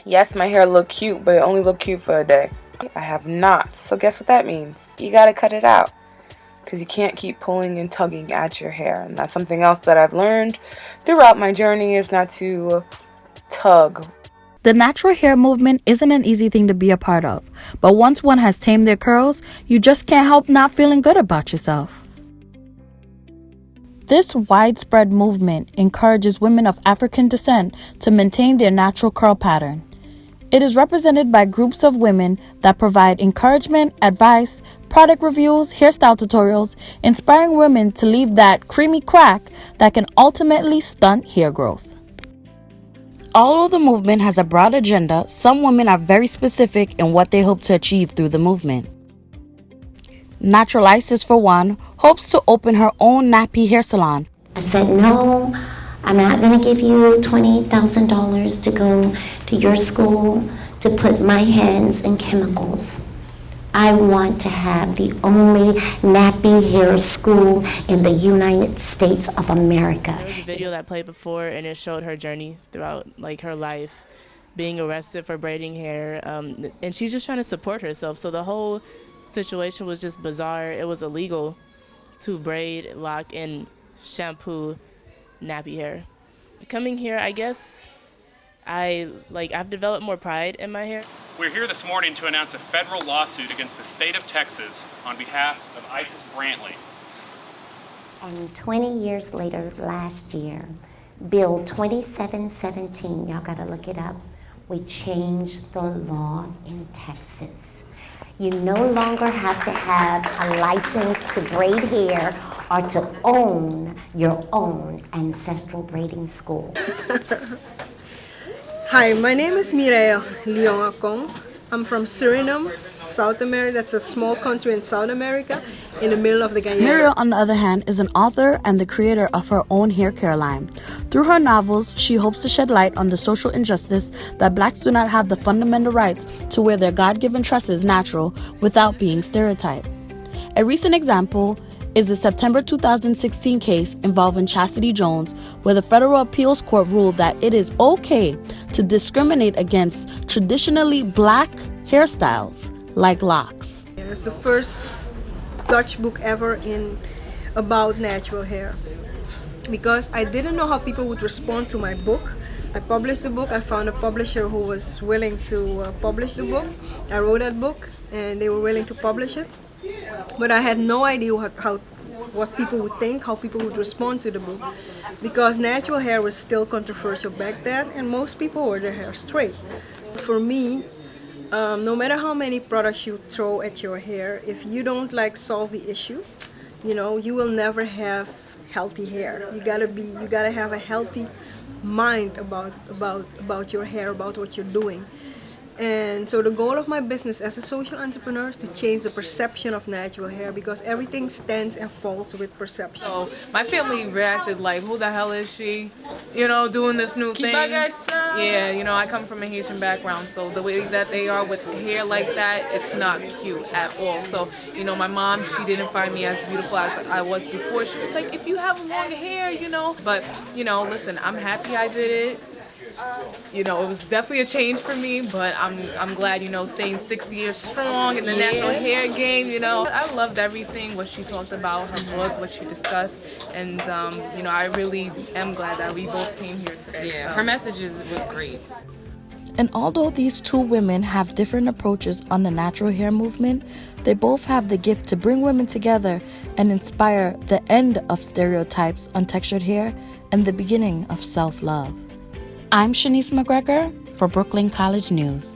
Yes, my hair look cute, but it only look cute for a day. I have knots, so guess what that means? You gotta cut it out. Because you can't keep pulling and tugging at your hair. And that's something else that I've learned throughout my journey, is not to tug. The natural hair movement isn't an easy thing to be a part of, but once one has tamed their curls, you just can't help not feeling good about yourself. This widespread movement encourages women of African descent to maintain their natural curl pattern. It is represented by groups of women that provide encouragement, advice, product reviews, hairstyle tutorials, inspiring women to leave that creamy crack that can ultimately stunt hair growth. Although the movement has a broad agenda, some women are very specific in what they hope to achieve through the movement. Naturalisis, for one, hopes to open her own nappy hair salon. I said, no, I'm not going to give you $20,000 to go to your school to put my hands in chemicals. I want to have the only nappy hair school in the United States of America. There was a video that played before, and it showed her journey throughout her life, being arrested for braiding hair, and she's just trying to support herself. So the whole situation was just bizarre. It was illegal to braid, lock, and shampoo nappy hair. Coming here, I guess I've developed more pride in my hair. We're here this morning to announce a federal lawsuit against the state of Texas on behalf of Isis Brantley. And 20 years later, last year, Bill 2717, y'all gotta look it up, we changed the law in Texas. You no longer have to have a license to braid hair or to own your own ancestral braiding school. Hi, my name is Mireille Leon Akong. I'm from Suriname, South America. That's a small country in South America, in the middle of the Guyana. Muriel, on the other hand, is an author and the creator of her own hair care line. Through her novels, she hopes to shed light on the social injustice that blacks do not have the fundamental rights to wear their God-given tresses natural without being stereotyped. A recent example is the September 2016 case involving Chastity Jones, where the Federal Appeals Court ruled that it is okay to discriminate against traditionally black hairstyles like locks. It's the first Dutch book ever about natural hair, because I didn't know how people would respond to my book. I published the book. I found a publisher who was willing to publish the book. I wrote that book and they were willing to publish it. But I had no idea what people would think, how people would respond to the book, because natural hair was still controversial back then, and most people wore their hair straight. For me, no matter how many products you throw at your hair, if you don't solve the issue, you will never have healthy hair. You gotta have a healthy mind about your hair, about what you're doing. And so the goal of my business as a social entrepreneur is to change the perception of natural hair, because everything stands and falls with perception. So my family reacted like, who the hell is she? Doing this new thing. Yeah, I come from a Haitian background, so the way that they are with hair like that, it's not cute at all. So, my mom, she didn't find me as beautiful as I was before. She was like, if you have long hair, But, listen, I'm happy I did it. It was definitely a change for me, but I'm glad, staying 6 years strong in the natural hair game, I loved everything, what she talked about, her book, what she discussed, and, I really am glad that we both came here today. Yeah, so. her message was great. And although these two women have different approaches on the natural hair movement, they both have the gift to bring women together and inspire the end of stereotypes on textured hair and the beginning of self-love. I'm Shanice McGregor for Brooklyn College News.